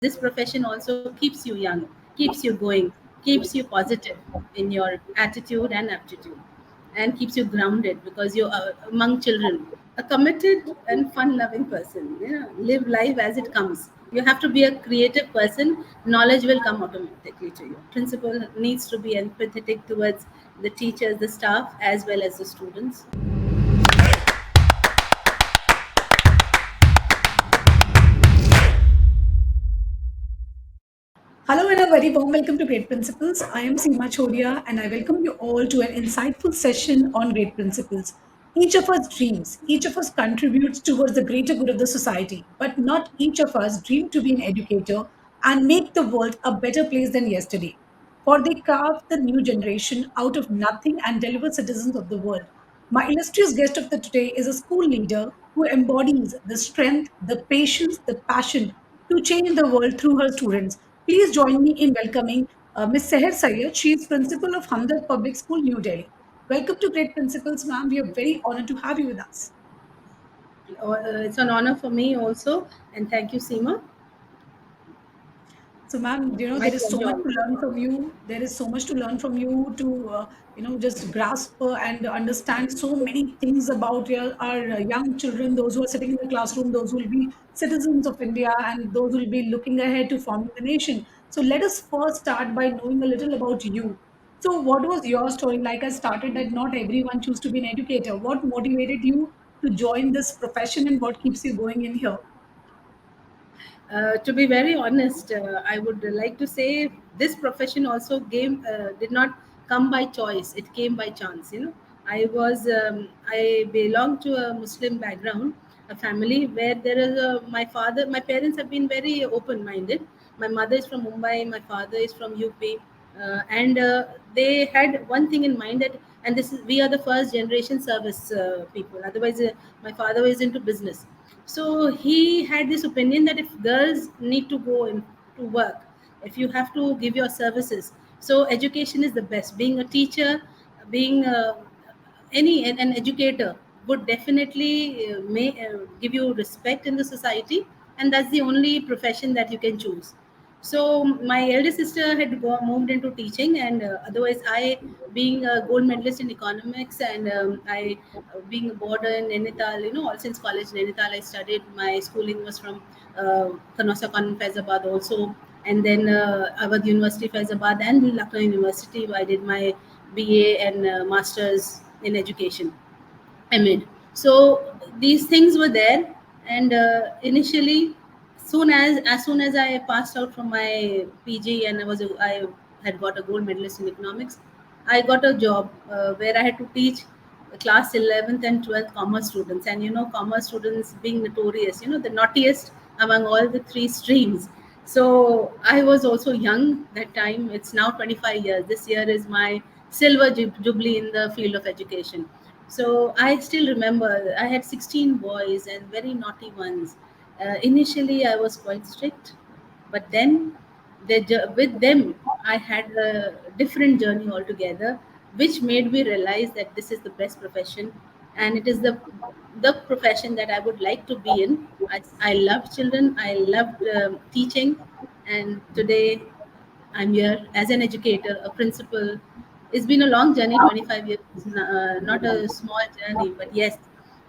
this profession also keeps you young, keeps you going, keeps you positive in your attitude and aptitude, and keeps you grounded because you're among children. A committed and fun-loving person. Live life as it comes. You have to be a creative person. Knowledge will come automatically to you. Principal needs to be empathetic towards the teachers, the staff, as well as the students. Hello and a very warm welcome to Great Principles. I am Seema Chhoriya and I welcome you all to an insightful session on Great Principles. Each of us dreams, each of us contributes towards the greater good of the society, but not each of us dream to be an educator and make the world a better place than yesterday. For they carve the new generation out of nothing and deliver citizens of the world. My illustrious guest of the today is a school leader who embodies the strength, the patience, the passion to change the world through her students. Please join me in welcoming Ms. Seher Sayed. She is principal of Hamdard Public School, New Delhi. Welcome to Great Principles, ma'am. We are very honored to have you with us. It's an honor for me also, and thank you, Seema. So, ma'am, My there is so pleasure much to also. learn from you. There is so much to learn from you to, just grasp and understand so many things about our young children, those who are sitting in the classroom, those who will be citizens of India, and those who will be looking ahead to forming the nation. So, let us first start by knowing a little about you. So, what was your story? Like I started that not everyone choose to be an educator. What motivated you to join this profession, and what keeps you going in here? To be very honest, I would like to say this profession also did not come by choice. It came by chance. I belong to a Muslim background, a family where there is my parents have been very open-minded. My mother is from Mumbai, my father is from UP, and they had one thing in mind that, and this is we are the first generation service people. Otherwise, my father was into business, so he had this opinion that if girls need to go in to work, if you have to give your services, so education is the best. Being a teacher, being an educator would definitely give you respect in the society, and that's the only profession that you can choose. So my elder sister had moved into teaching, and otherwise I, being a gold medalist in economics, and I being a boarder in Nainital, all since college Nainital I studied. My schooling was from Kanosa Convent Faizabad also, and then Awadh University Faizabad and Lucknow University. I did my BA and masters in education. Amid. So these things were there, and initially, soon as I passed out from my PG and I had got a gold medalist in economics, I got a job where I had to teach class 11th and 12th commerce students, and commerce students being notorious, the naughtiest among all the three streams. So I was also young that time. It's now 25 years. This year is my silver jubilee in the field of education. So I still remember I had 16 boys and very naughty ones. Initially, I was quite strict, but then with them, I had a different journey altogether, which made me realize that this is the best profession, and it is the profession that I would like to be in. I love children. I loved teaching, and today I'm here as an educator, a principal. It's been a long journey, 25 years, not a small journey, but yes,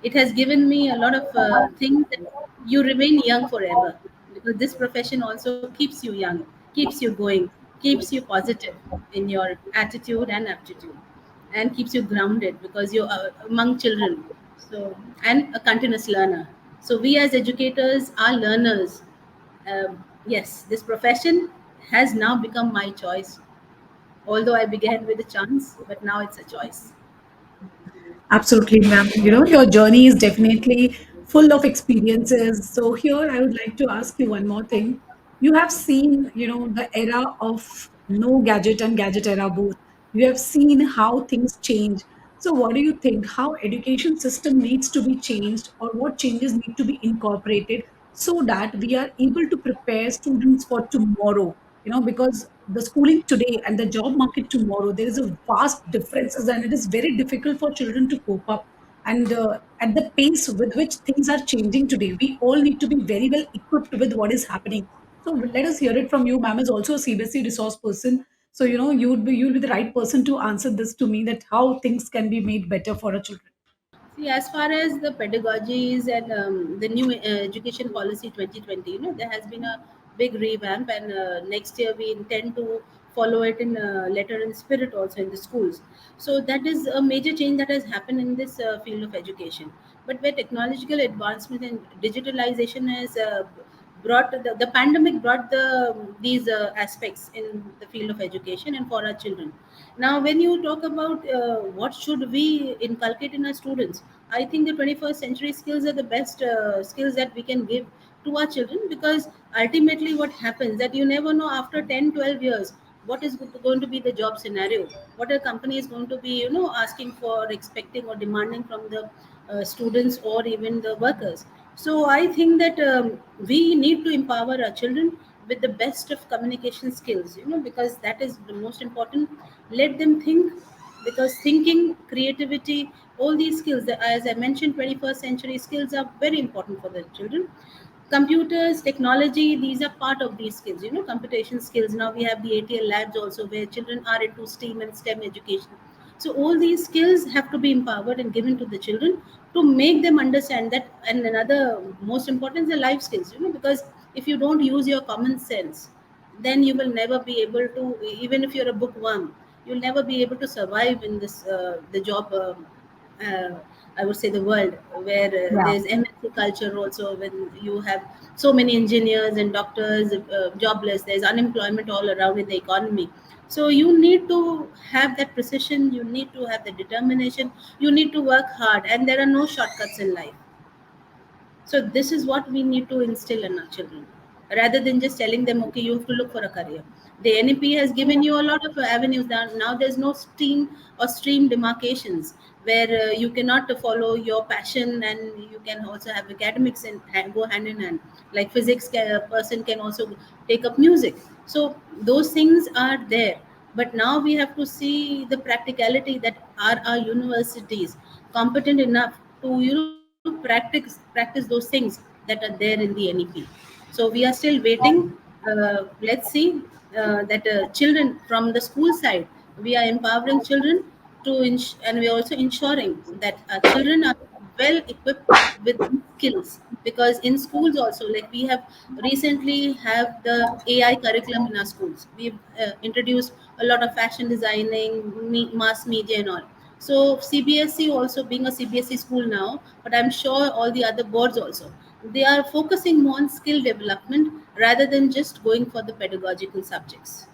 it has given me a lot of things that you remain young forever, because this profession also keeps you young, keeps you going, keeps you positive in your attitude and aptitude, and keeps you grounded because you're among children. So, and a continuous learner. So, we as educators are learners. Yes, this profession has now become my choice. Although I began with a chance, but now it's a choice. Absolutely, ma'am. Your journey is definitely full of experiences. So here I would like to ask you one more thing. You have seen, the era of no gadget and gadget era both. You have seen how things change. So what do you think? How education system needs to be changed, or what changes need to be incorporated so that we are able to prepare students for tomorrow? Because the schooling today and the job market tomorrow, there is a vast differences, and it is very difficult for children to cope up. And at the pace with which things are changing today, we all need to be very well equipped with what is happening. So let us hear it from you. Ma'am is also a CBSE resource person. So you'd be the right person to answer this to me, that how things can be made better for our children. See, as far as the pedagogies and the new education policy 2020, there has been a big revamp, and next year we intend to follow it in letter and spirit also in the schools. So that is a major change that has happened in this field of education. But where technological advancement and digitalization has brought the pandemic brought these aspects in the field of education and for our children. Now when you talk about what should we inculcate in our students, I think the 21st century skills are the best skills that we can give to our children, because ultimately what happens that you never know after 10, 12 years what is going to be the job scenario, what a company is going to be asking for, expecting or demanding from the students or even the workers. So I think that we need to empower our children with the best of communication skills, because that is the most important. Let them think, because thinking, creativity, all these skills, as I mentioned, 21st century skills are very important for the children. Computers, technology, these are part of these skills, computation skills. Now we have the ATL labs also, where children are into STEAM and STEM education. So all these skills have to be empowered and given to the children to make them understand that. And another most important is the life skills, because if you don't use your common sense, then you will never be able to, even if you're a bookworm, you'll never be able to survive in this the job, uh, I would say, the world where Yeah. there's MNC culture also. When you have so many engineers and doctors jobless, there's unemployment all around in the economy. So you need to have that precision, you need to have the determination, you need to work hard, and there are no shortcuts in life. So this is what we need to instill in our children, rather than just telling them, okay, you have to look for a career. The NEP has given you a lot of avenues. Now there's no stream or stream demarcations where you cannot follow your passion, and you can also have academics and go hand in hand. Like physics person can also take up music. So those things are there. But now we have to see the practicality, that are our universities competent enough to practice those things that are there in the NEP. So we are still waiting. Let's see that children from the school side, we are empowering children and we are also ensuring that our children are well equipped with these skills, because in schools also, like we have recently have the AI curriculum in our schools. We've introduced a lot of fashion designing, mass media and all. So CBSE also, being a CBSE school now, but I'm sure all the other boards also, they are focusing more on skill development rather than just going for the pedagogical subjects.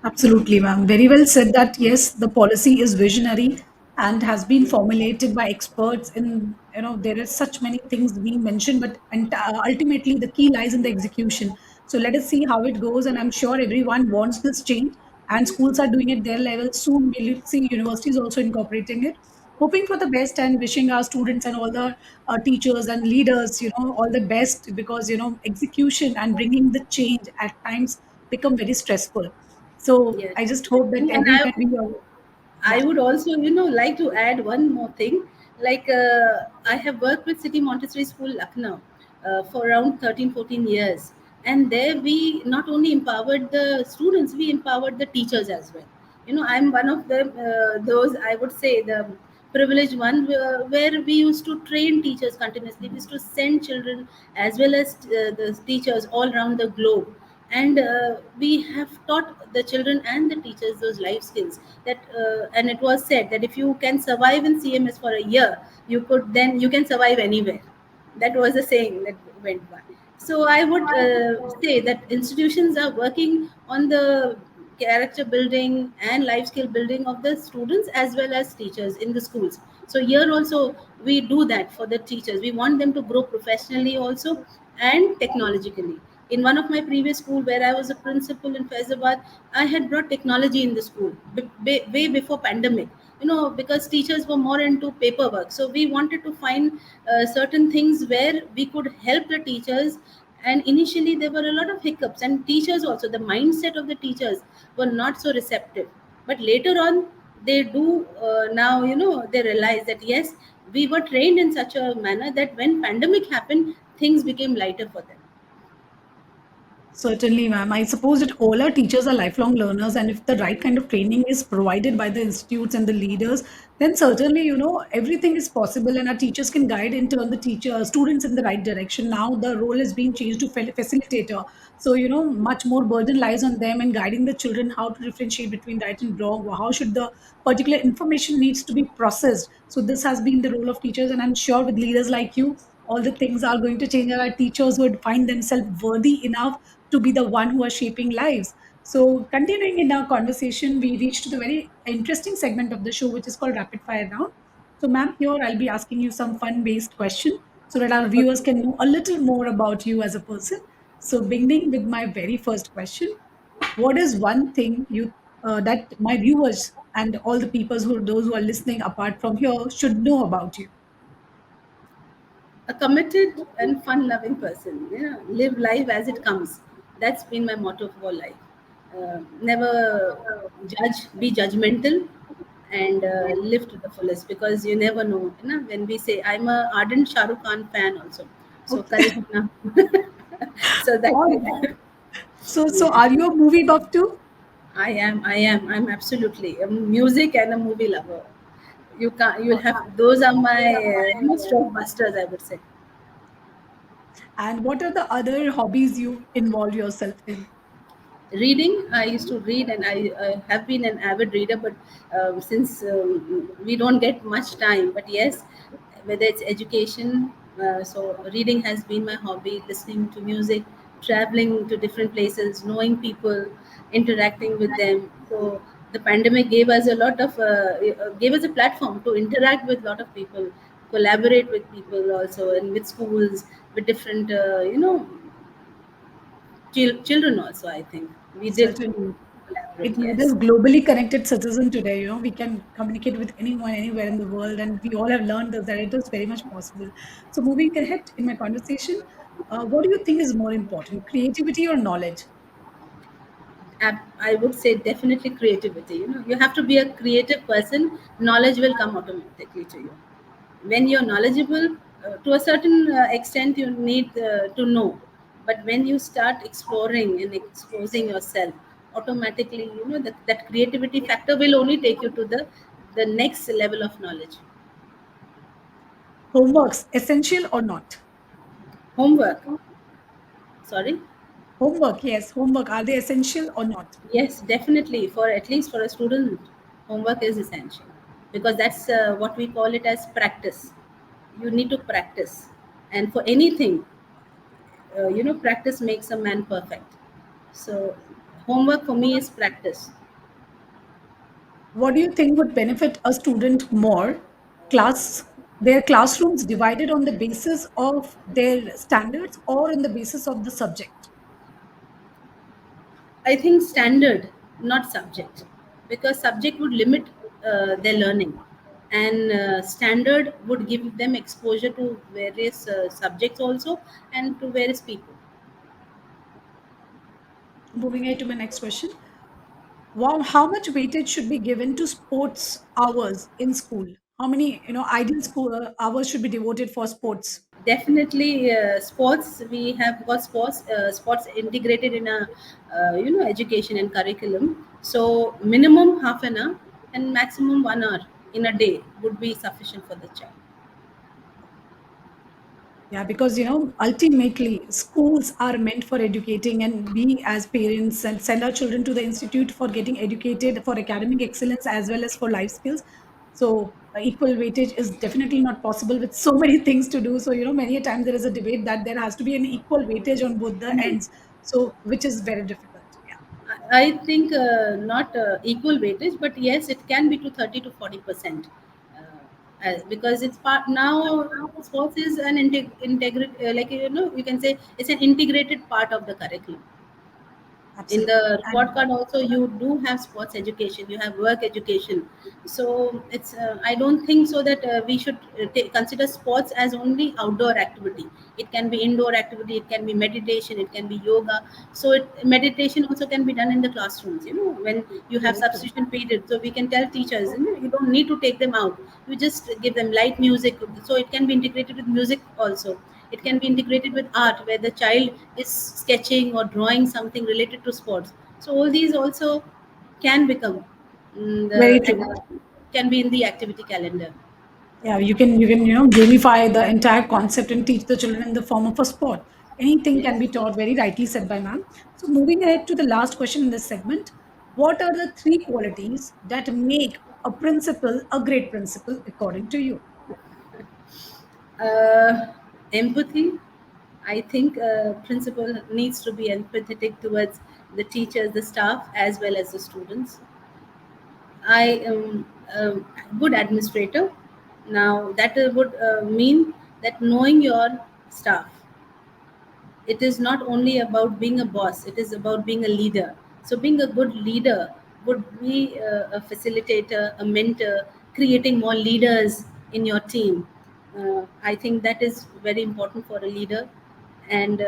Absolutely, ma'am. Very well said that yes, the policy is visionary and has been formulated by experts. There are such many things being mentioned, but ultimately the key lies in the execution. So let us see how it goes, and I'm sure everyone wants this change, and schools are doing it their level. Soon we'll see universities also incorporating it. Hoping for the best and wishing our students and all the teachers and leaders, all the best, because execution and bringing the change at times become very stressful. So Yes, I just hope that and everyone we I yeah. would also, like to add one more thing. Like I have worked with City Montessori School, Lucknow, for around 13, 14 years. And there we not only empowered the students, we empowered the teachers as well. I'm one of them, those, I would say, the privileged one, where we used to train teachers continuously. We used to send children as well as the teachers all around the globe, and we have taught the children and the teachers those life skills. That and it was said that if you can survive in CMS for a year, you can survive anywhere. That was a saying that went by. So I would say that institutions are working on the character building and life skill building of the students as well as teachers in the schools. So here also we do that for the teachers. We want them to grow professionally also and technologically. In one of my previous school where I was a principal in Faizabad, I had brought technology in the school way before pandemic. Because teachers were more into paperwork, so we wanted to find certain things where we could help the teachers. And initially there were a lot of hiccups, and teachers also, the mindset of the teachers were not so receptive. But later on, they do now, they realize that yes, we were trained in such a manner that when pandemic happened, things became lighter for them. Certainly, ma'am. I suppose that all our teachers are lifelong learners, and if the right kind of training is provided by the institutes and the leaders, then certainly, everything is possible, and our teachers can guide and turn the students in the right direction. Now, the role is being changed to facilitator. So, much more burden lies on them and guiding the children how to differentiate between right and wrong, or how should the particular information needs to be processed. So, this has been the role of teachers, and I'm sure with leaders like you, all the things are going to change. Our teachers would find themselves worthy enough to be the one who are shaping lives. So, continuing in our conversation, we reached to the very interesting segment of the show, which is called Rapid Fire Round. So, ma'am, here I'll be asking you some fun based question so that our viewers Okay. can know a little more about you as a person. So, beginning with my very first question, what is one thing that my viewers and all the people those who are listening apart from here should know about you? A committed and fun-loving person. Live life as it comes. That's been my motto for life. Never be judgmental, and live to the fullest because you never know. When we say I'm a ardent Shah Rukh Khan fan also, so Okay. Karishma. So that All right. So yes, are you a movie buff too? I am. I am. I'm absolutely a music and a movie lover. You can't. You'll have. Those are my stroke busters, I would say. And what are the other hobbies you involve yourself in? Reading, I used to read, and I have been an avid reader, but since we don't get much time, but yes, whether it's education, so reading has been my hobby, listening to music, traveling to different places, knowing people, interacting with them. So the pandemic gave us a lot of gave us a platform to interact with a lot of people, collaborate with people also, and with schools, with different children also. I think we did Certainly. collaborate. It made us Yes, globally connected citizen today. We can communicate with anyone, anywhere in the world, and we all have learned that it is very much possible. So, moving ahead in my conversation, what do you think is more important, creativity or knowledge? I would say definitely creativity. You have to be a creative person. Knowledge will come automatically to you. When you're knowledgeable, to a certain extent, you need to know. But when you start exploring and exposing yourself, automatically, that creativity factor will only take you to the next level of knowledge. Homeworks, essential or not? Homework. Sorry. Homework, yes, homework. Are they essential or not? Yes, definitely. For at least for a student, homework is essential because that's what we call it as practice. You need to practice, and for anything, practice makes a man perfect. So, homework for me is practice. What do you think would benefit a student more? Class, their classrooms divided on the basis of their standards or on the basis of the subject? I think standard, not subject, because subject would limit their learning, and standard would give them exposure to various subjects also, and to various people. Moving ahead to my next question. Wow, how much weightage should be given to sports hours in school? How many, ideal school hours should be devoted for sports? Definitely, sports. We have got sports integrated in a education and curriculum. So minimum half an hour and maximum 1 hour in a day would be sufficient for the child. Yeah, because ultimately schools are meant for educating, and we as parents and send our children to the institute for getting educated for academic excellence as well as for life skills. So equal weightage is definitely not possible with so many things to do. So many a time there is a debate that there has to be an equal weightage on both the No, ends. So which is very difficult. Yeah. I think not equal weightage, but yes, it can be to 30 to 40%, because it's part now. Sports is an integrate, like you can say it's an integrated part of the curriculum. In the Absolutely. report And card also, you do have sports education, you have work education. So it's I don't think so that we should consider sports as only outdoor activity. It can be indoor activity, it can be meditation, it can be yoga. So meditation also can be done in the classrooms, when you have very true. substitution period. So we can tell teachers, you don't need to take them out, you just give them light music. So it can be integrated with music also. It can be integrated with art, where the child is sketching or drawing something related to sports. So all these also can become Very the true. can be in the activity calendar. Yeah, you can gamify the entire concept and teach the children in the form of a sport. Anything can be Yes. taught. Very rightly said by ma'am. So moving ahead to the last question in this segment, what are the three qualities that make a principal a great principal according to you? Uh, Empathy. I think principal needs to be empathetic towards the teachers, the staff, as well as the students. I am a good administrator. Now that would mean that knowing your staff, it is not only about being a boss, it is about being a leader. So being a good leader would be a facilitator, a mentor, creating more leaders in your team. I think that is very important for a leader. And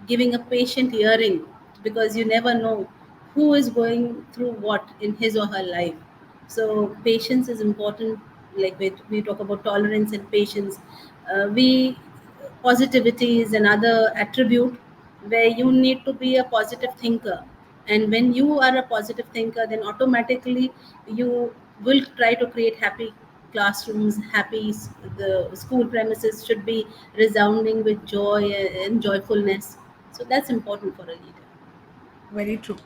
giving a patient hearing, because you never know who is going through what in his or her life. So patience is important. Like we talk about tolerance and patience. We Positivity is another attribute where you need to be a positive thinker. And when you are a positive thinker, then automatically you will try to create happy classrooms, the school premises should be resounding with joy and joyfulness. So that's important for a leader. Very true.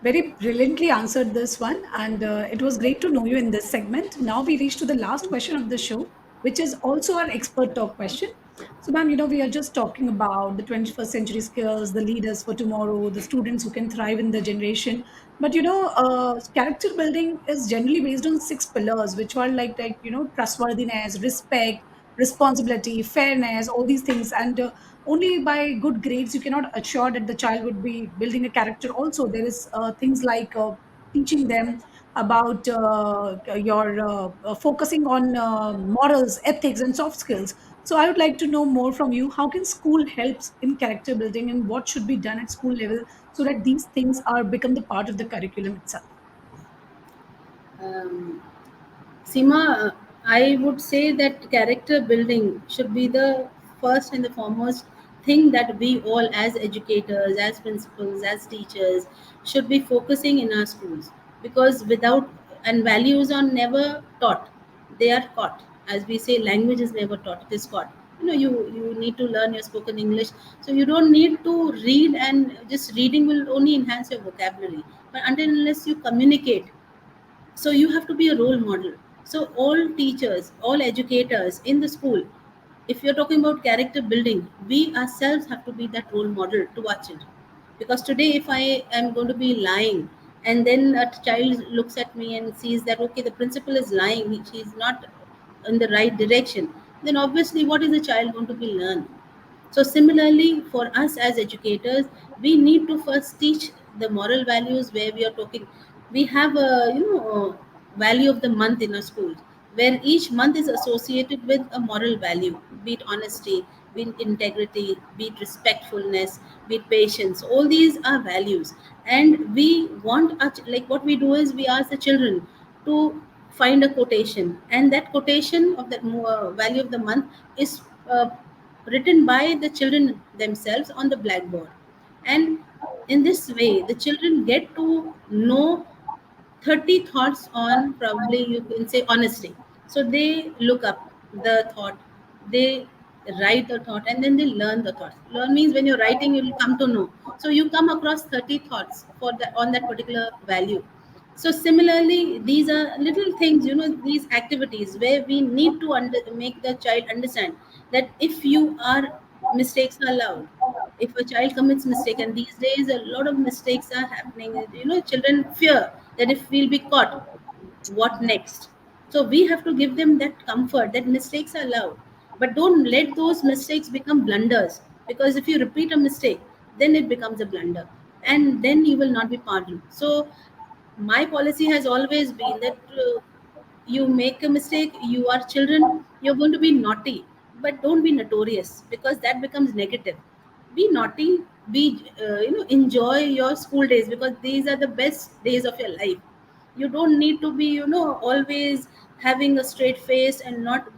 Very brilliantly answered this one, and it was great to know you in this segment. Now we reach to the last question of the show, which is also an expert talk question. So, ma'am, we are just talking about the 21st century skills, the leaders for tomorrow, the students who can thrive in the generation. But character building is generally based on six pillars, which are like trustworthiness, respect, responsibility, fairness, all these things. And only by good grades you cannot assure that the child would be building a character. Also, there is things like teaching them about your focusing on morals, ethics, and soft skills. So I would like to know more from you. How can school helps in character building, and what should be done at school level so that these things are become the part of the curriculum itself? um, Seema, I would say that character building should be the first and the foremost thing that we all, as educators, as principals, as teachers, should be focusing in our schools. Because without, and values are never taught, they are caught. As we say, language is never taught, it is caught. You need to learn your spoken English. So you don't need to read, and just reading will only enhance your vocabulary. But until and unless you communicate, so you have to be a role model. So all teachers, all educators in the school, if you're talking about character building, we ourselves have to be that role model to our children. Because today, if I am going to be lying, and then a child looks at me and sees that, okay, the principal is lying, she's not in the right direction, then obviously what is the child going to be learn? So similarly, for us as educators, we need to first teach the moral values, where we are talking. We have a value of the month in our schools, where each month is associated with a moral value, be it honesty, be it integrity, be it respectfulness, be it patience. All these are values, and we want like what we do is we ask the children to find a quotation, and that quotation of that value of the month is written by the children themselves on the blackboard. And in this way, the children get to know 30 thoughts on, probably you can say, honesty. So they look up the thought, they write the thought, and then they learn the thoughts. Learn means when you're writing, you'll come to know. So you come across 30 thoughts for that on that particular value. So similarly, these are little things, these activities where we need to make the child understand that if you are, mistakes are allowed. If a child commits mistake, and these days a lot of mistakes are happening, children fear that if we'll be caught, what next? So we have to give them that comfort that mistakes are allowed, but don't let those mistakes become blunders. Because if you repeat a mistake, then it becomes a blunder, and then you will not be pardoned. So my policy has always been that you make a mistake, you are children, you're going to be naughty, but don't be notorious, because that becomes negative. Be naughty, be enjoy your school days, because these are the best days of your life. You don't need to be always having a straight face and not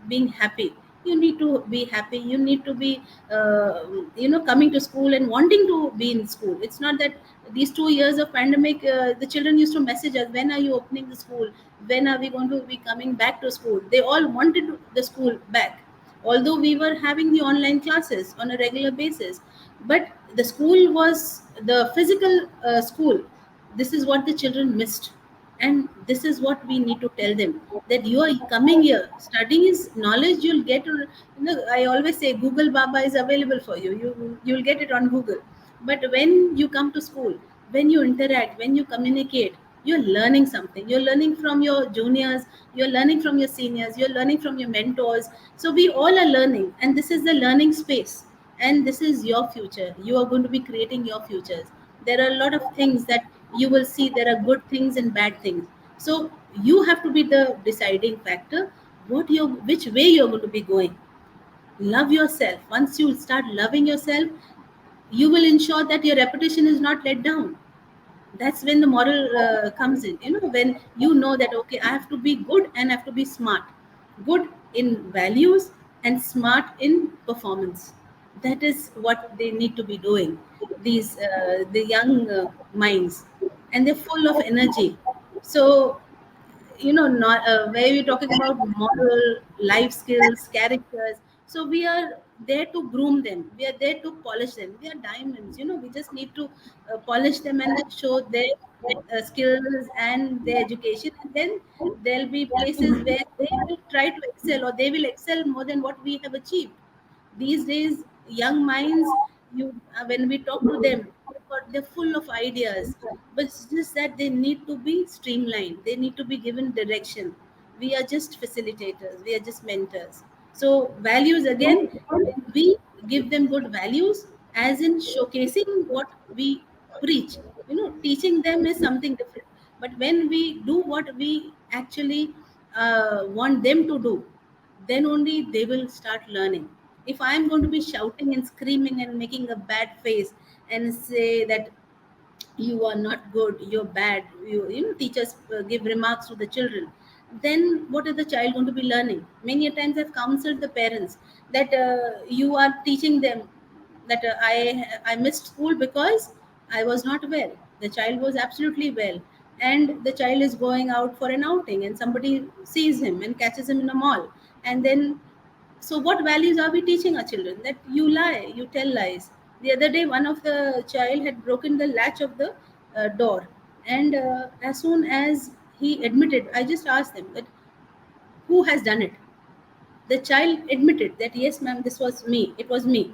being happy. You need to be happy, you need to be coming to school and wanting to be in school. It's not that these 2 years of pandemic, the children used to message us, when are you opening the school, when are we going to be coming back to school. They all wanted the school back, although we were having the online classes on a regular basis. But the school was the physical school. This is what the children missed, and this is what we need to tell them, that you are coming here, studying is knowledge. You'll get, I always say Google Baba is available for you. You'll get it on Google. But when you come to school, when you interact, when you communicate, you're learning something. You're learning from your juniors, you're learning from your seniors, you're learning from your mentors. So we all are learning, and this is the learning space, and this is your future. You are going to be creating your futures. There are a lot of things that you will see. There are good things and bad things. So you have to be the deciding factor, which way you're going to be going. Love yourself. Once you start loving yourself, you will ensure that your reputation is not let down. That's when the moral comes in. When you know that, okay, I have to be good and I have to be smart. Good in values and smart in performance. That is what they need to be doing, these the young minds. And they're full of energy. So, not where we're talking about moral, life skills, characters. So we are there to groom them, we are there to polish them. We are diamonds. We just need to polish them and show their skills and their education, and then there'll be places where they will try to excel, or they will excel more than what we have achieved. These days, young minds, when we talk to them, they're full of ideas, but it's just that they need to be streamlined. They need to be given direction. We are just facilitators. We are just mentors. So values again, when we give them good values, as in showcasing what we preach. Teaching them is something different. But when we do what we actually want them to do, then only they will start learning. If I am going to be shouting and screaming and making a bad face and say that you are not good, you're bad, teachers give remarks to the children, then what is the child going to be learning? Many a times I've counseled the parents that you are teaching them that I missed school because I was not well. The child was absolutely well, and the child is going out for an outing and somebody sees him and catches him in a mall. And then, so what values are we teaching our children? That you lie, you tell lies. The other day, one of the child had broken the latch of the door, and as soon as he admitted, I just asked them that who has done it. The child admitted that yes, ma'am, this was me. It was me.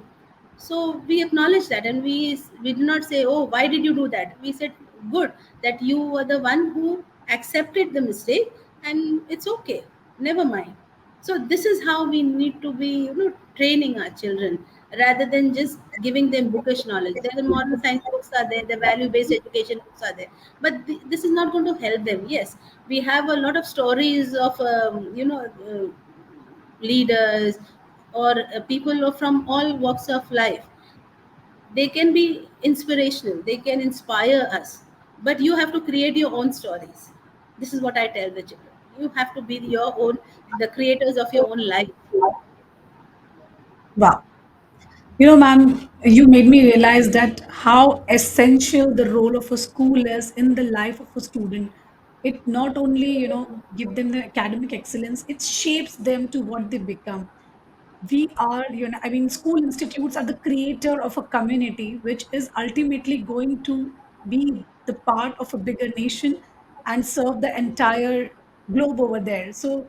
So we acknowledge that, and we did not say, oh, why did you do that? We said, good, that you were the one who accepted the mistake, and it's okay. Never mind. So this is how we need to be, training our children, rather than just giving them bookish knowledge. The moral science books are there, the value-based education books are there, but this is not going to help them. Yes, we have a lot of stories of, leaders, or people from all walks of life. They can be inspirational, they can inspire us, but you have to create your own stories. This is what I tell the children. You have to be your own, the creators of your own life. Wow. Ma'am, you made me realize that how essential the role of a school is in the life of a student. It not only, give them the academic excellence, it shapes them to what they become. We are, I mean, school institutes are the creator of a community which is ultimately going to be the part of a bigger nation and serve the entire globe over there. So,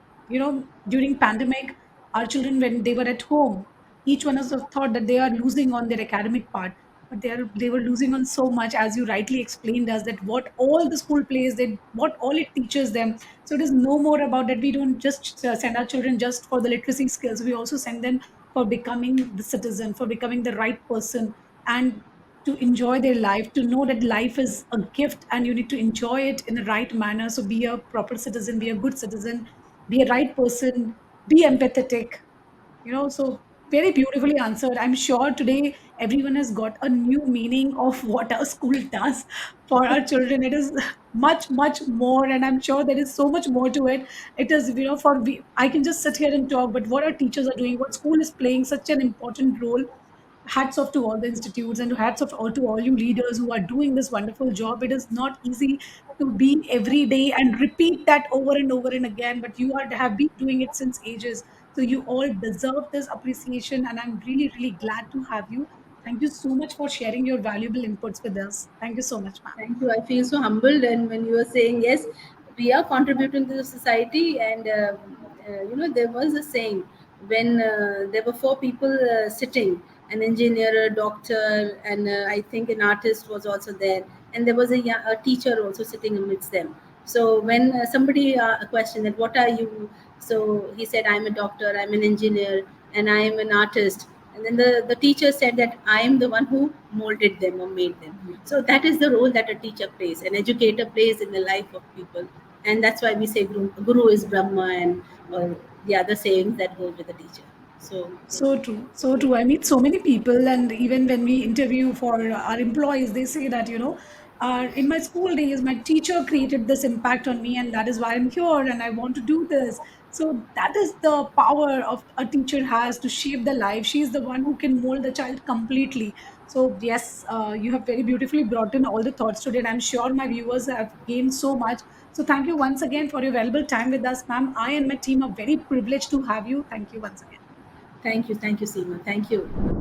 during pandemic, our children, when they were at home, each one of us thought that they are losing on their academic part, but they were losing on so much, as you rightly explained us, that what all the school plays, that what all it teaches them. So it is no more about that we don't just send our children just for the literacy skills. We also send them for becoming the citizen, for becoming the right person, and to enjoy their life, to know that life is a gift and you need to enjoy it in the right manner. So be a proper citizen, be a good citizen, be a right person, be empathetic. So Very beautifully answered. I'm sure today everyone has got a new meaning of what our school does for our children. It is much, much more, and I'm sure there is so much more to it. It is, I can just sit here and talk, but what our teachers are doing, what school is playing such an important role. Hats off to all the institutes, and hats off all to all you leaders who are doing this wonderful job. It is not easy to be every day and repeat that over and over and again, but you have been doing it since ages. So you all deserve this appreciation, and I'm really, really glad to have you. Thank you so much for sharing your valuable inputs with us. Thank you so much, ma'am. Thank you. I feel so humbled, and when you were saying yes, we are contributing to the society, and there was a saying when there were four people sitting, an engineer, a doctor, and I think an artist was also there, and there was a teacher also sitting amidst them. So when somebody questioned that, what are you? So he said, I'm a doctor, I'm an engineer, and I am an artist. And then the teacher said that I am the one who molded them or made them. So that is the role that a teacher plays, an educator plays in the life of people. And that's why we say Guru is Brahma, and or the other sayings that go with the teacher. So, So true. So true. I meet so many people, and even when we interview for our employees, they say that, in my school days, my teacher created this impact on me, and that is why I'm here, and I want to do this. So that is the power of a teacher has to shape the life. She is the one who can mold the child completely. So yes, you have very beautifully brought in all the thoughts today, and I'm sure my viewers have gained so much. So thank you once again for your valuable time with us, ma'am. I and my team are very privileged to have you. Thank you once again. thank you, Seema. Thank you.